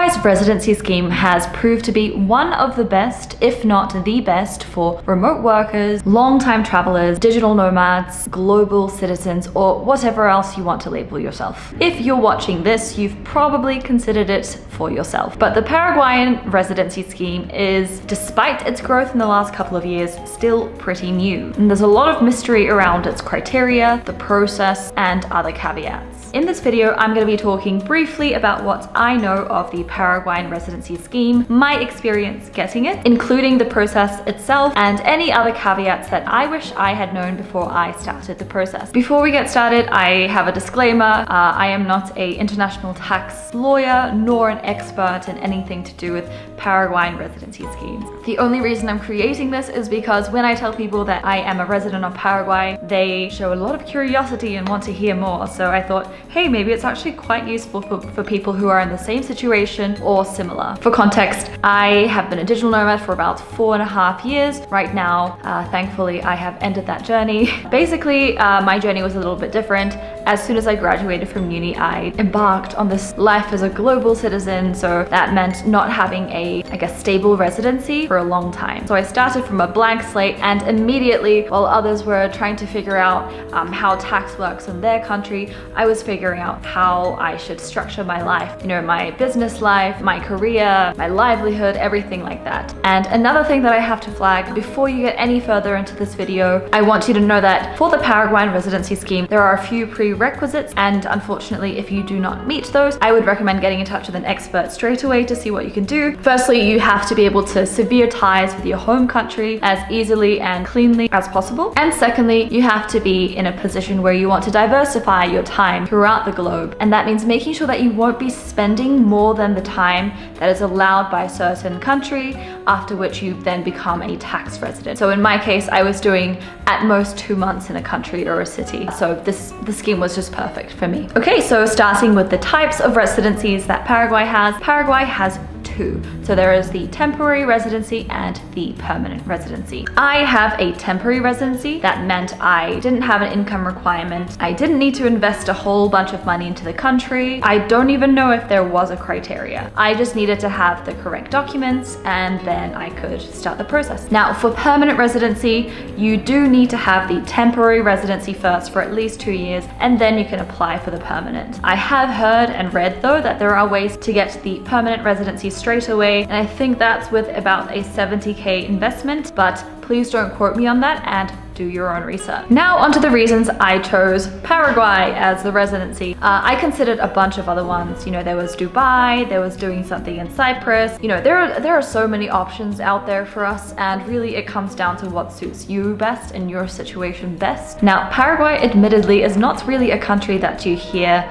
Paraguay's residency scheme has proved to be one of the best, if not the best, for remote workers, long-time travelers, digital nomads, global citizens, or whatever else you want to label yourself. If you're watching this, you've probably considered it for yourself. But the Paraguayan residency scheme is, despite its growth in the last couple of years, still pretty new. And there's a lot of mystery around its criteria, the process, and other caveats. In this video, I'm going to be talking briefly about what I know of the Paraguayan residency scheme, my experience getting it, including the process itself, and any other caveats that I wish I had known before I started the process. Before we get started, I have a disclaimer. I am not an international tax lawyer, nor an expert in anything to do with Paraguayan residency schemes. The only reason I'm creating this is because when I tell people that I am a resident of Paraguay, they show a lot of curiosity and want to hear more. So I thought, hey, maybe it's actually quite useful for people who are in the same situation or similar. For context, I have been a digital nomad for about 4.5 years. Right now, thankfully, I have ended that journey. Basically, my journey was a little bit different. As soon as I graduated from uni, I embarked on this life as a global citizen. So that meant not having a, I guess, stable residency for a long time. So I started from a blank slate, and immediately, while others were trying to figure out how tax works in their country, I was figuring out how I should structure my life, you know, my business life, my career, my livelihood, everything like that. And another thing that I have to flag before you get any further into this video, I want you to know that for the Paraguayan residency scheme, there are a few prerequisites, and unfortunately, if you do not meet those, I would recommend getting in touch with an expert straight away to see what you can do. Firstly, you have to be able to sever ties with your home country as easily and cleanly as possible. And secondly, you have to be in a position where you want to diversify your time throughout the globe. And that means making sure that you won't be spending more than the time that is allowed by a certain country, after which you then become a tax resident. So in my case, I was doing at most 2 months in a country or a city. So the scheme was just perfect for me. Okay, so starting with the types of residencies that Paraguay has. Paraguay has two. So there is the temporary residency and the permanent residency. I have a temporary residency. That meant I didn't have an income requirement. I didn't need to invest a whole bunch of money into the country. I don't even know if there was a criteria. I just needed to have the correct documents, and then I could start the process. Now, for permanent residency, you do need to have the temporary residency first for at least 2 years, and then you can apply for the permanent. I have heard and read, though, that there are ways to get the permanent residency straight away, and I think that's with about a 70K investment, but please don't quote me on that, and do your own research. Now onto the reasons I chose Paraguay as the residency. I considered a bunch of other ones. You know, there was Dubai, there was doing something in Cyprus. You know, there are so many options out there for us, and really it comes down to what suits you best and your situation best. Now, Paraguay admittedly is not really a country that you hear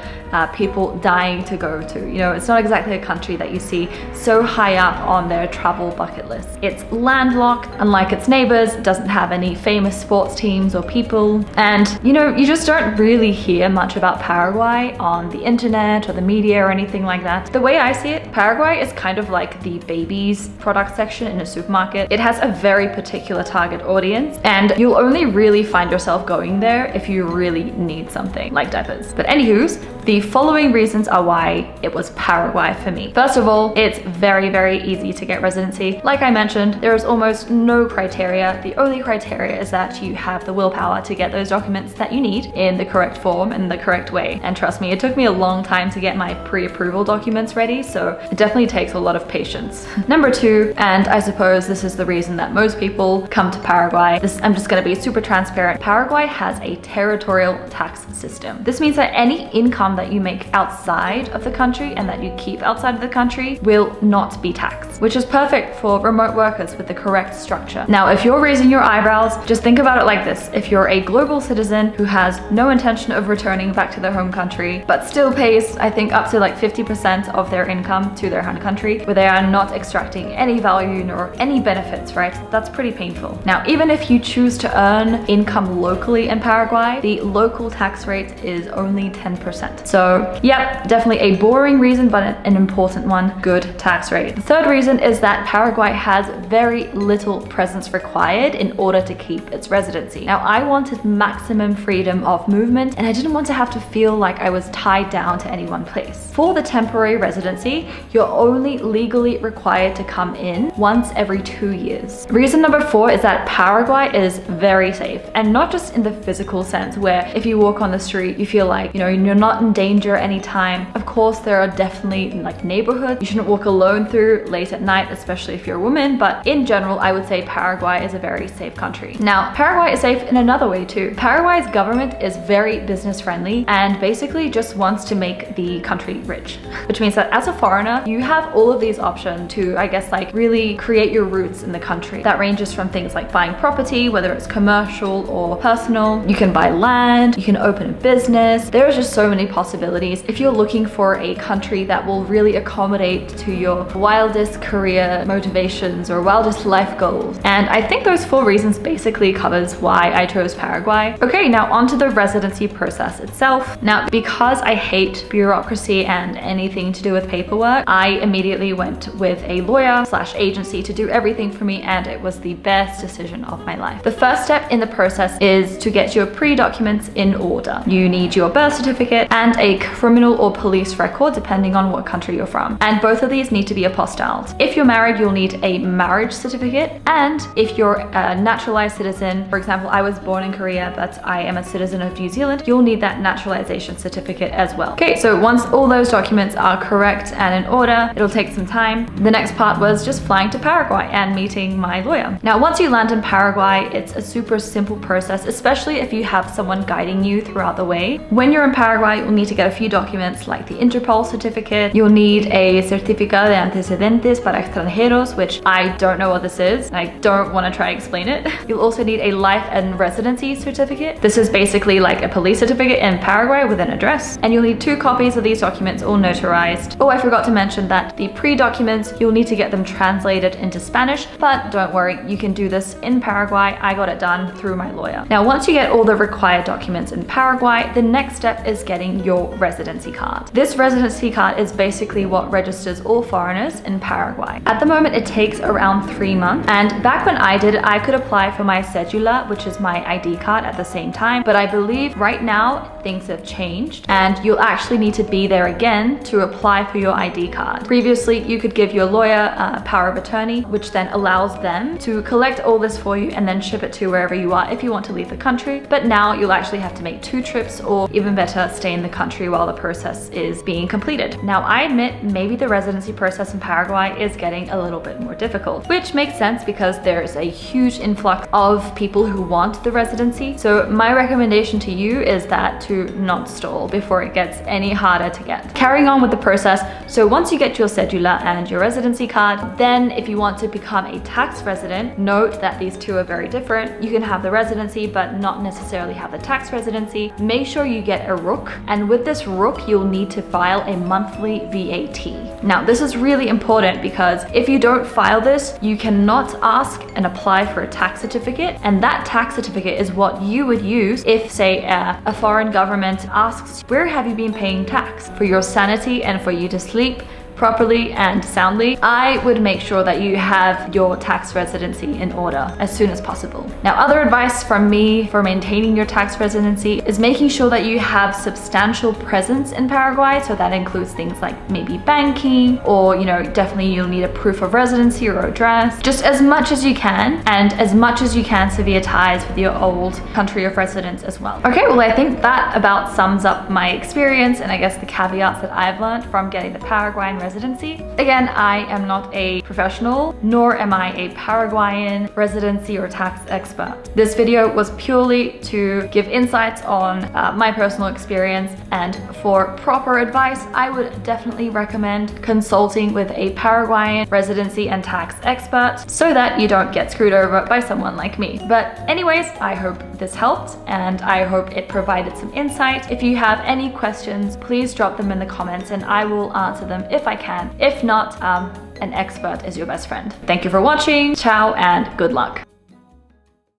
people dying to go to. You know, it's not exactly a country that you see so high up on their travel bucket list. It's landlocked, unlike its neighbors, it doesn't have any famous sports teams or people, and you know, you just don't really hear much about Paraguay on the internet or the media or anything like that. The way I see it, Paraguay is kind of like the babies product section in a supermarket. It has a very particular target audience, and you'll only really find yourself going there if you really need something like diapers. But anywho's, the following reasons are why it was Paraguay for me. First of all, it's very, very easy to get residency. Like I mentioned, there is almost no criteria. The only criteria is that you have the willpower to get those documents that you need in the correct form and the correct way. And trust me, it took me a long time to get my pre-approval documents ready, so it definitely takes a lot of patience. Number two, and I suppose this is the reason that most people come to Paraguay, I'm just gonna be super transparent. Paraguay has a territorial tax system. This means that any income that you make outside of the country and that you keep outside of the country will not be taxed, which is perfect for remote workers with the correct structure. Now, if you're raising your eyebrows, just think about it like this. If you're a global citizen who has no intention of returning back to their home country, but still pays, I think, up to like 50% of their income to their home country, where they are not extracting any value nor any benefits, right? That's pretty painful. Now, even if you choose to earn income locally in Paraguay, the local tax rate is only 10%. So, yep, definitely a boring reason, but an important one. Good tax rate. The third reason is that Paraguay has very little presence required in order to keep its residency. Now, I wanted maximum freedom of movement and I didn't want to have to feel like I was tied down to any one place. For the temporary residency, you're only legally required to come in once every 2 years. Reason number 4 is that Paraguay is very safe, and not just in the physical sense where if you walk on the street, you feel like, you know, you're not in danger anytime. Of course, there are definitely like neighborhoods you shouldn't walk alone through late at night, especially if you're a woman, but in general, I would say Paraguay is a very safe country. Now, Paraguay is safe in another way too. Paraguay's government is very business friendly and basically just wants to make the country rich, which means that as a foreigner, you have all of these options to, I guess, like really create your roots in the country. That ranges from things like buying property, whether it's commercial or personal. You can buy land, you can open a business. There's just so many possibilities if you're looking for a country that will really accommodate to your wildest career motivations or wildest life goals. And I think those 4 reasons basically covers why I chose Paraguay. Okay, now onto the residency process itself. Now, because I hate bureaucracy and anything to do with paperwork, I immediately went with a lawyer/agency to do everything for me, and it was the best decision of my life. The first step in the process is to get your pre-documents in order. You need your birth certificate and a criminal or police record, depending on what country you're from. And both of these need to be apostilled. If you're married, you'll need a marriage certificate. And if you're a naturalized citizen, for example, I was born in Korea, but I am a citizen of New Zealand, you'll need that naturalization certificate as well. Okay, so once all those documents are correct and in order, it'll take some time. The next part was just flying to Paraguay and meeting my lawyer. Now, once you land in Paraguay, it's a super simple process, especially if you have someone guiding you throughout the way. When you're in Paraguay, you'll need to get a few documents like the Interpol certificate. You'll need a certificado de antecedentes para extranjeros, which I don't know what this is. I don't want to try to explain it. You'll also need a life and residency certificate. This is basically like a police certificate in Paraguay with an address. And you'll need 2 copies of these documents, all notarized. Oh, I forgot to mention that the pre-documents, you'll need to get them translated into Spanish, but don't worry, you can do this in Paraguay. I got it done through my lawyer. Now, once you get all the required documents in Paraguay, the next step is getting your residency card. This residency card is basically what registers all foreigners in Paraguay. At the moment, it takes around 3 months. And back when I did it, I could apply for my cédula, which is my ID card, at the same time. But I believe right now things have changed and you'll actually need to be there again to apply for your ID card. Previously, you could give your lawyer a power of attorney, which then allows them to collect all this for you and then ship it to wherever you are if you want to leave the country. But now you'll actually have to make 2 trips, or even better, stay in the country while the process is being completed. Now, I admit maybe the residency process in Paraguay is getting a little bit more difficult, which makes sense because there's a huge influx of people who want the residency. So my recommendation to you is that to not stall before it gets any harder to get. Carrying on with the process, so once you get your cédula and your residency card, then if you want to become a tax resident, note that these 2 are very different. You can have the residency but not necessarily have the tax residency. Make sure you get a RUC, and with this RUC, you'll need to file a monthly VAT. Now, this is really important because if you don't file this, you cannot ask and apply for a tax certificate, and that tax certificate is what you would use if, say, a foreign government asks, where have you been paying tax? For your sanity and for you to sleep properly and soundly, I would make sure that you have your tax residency in order as soon as possible. Now, other advice from me for maintaining your tax residency is making sure that you have substantial presence in Paraguay. So that includes things like maybe banking, or, you know, definitely you'll need a proof of residency or address. Just as much as you can, and as much as you can severe ties with your old country of residence as well. Okay, well, I think that about sums up my experience and I guess the caveats that I've learned from getting the Paraguayan residency. Again, I am not a professional, nor am I a Paraguayan residency or tax expert. This video was purely to give insights on my personal experience, and for proper advice, I would definitely recommend consulting with a Paraguayan residency and tax expert so that you don't get screwed over by someone like me. But anyways, I hope this helped and I hope it provided some insight. If you have any questions, please drop them in the comments and I will answer them if I can. If not, an expert is your best friend. Thank you for watching. Ciao and good luck.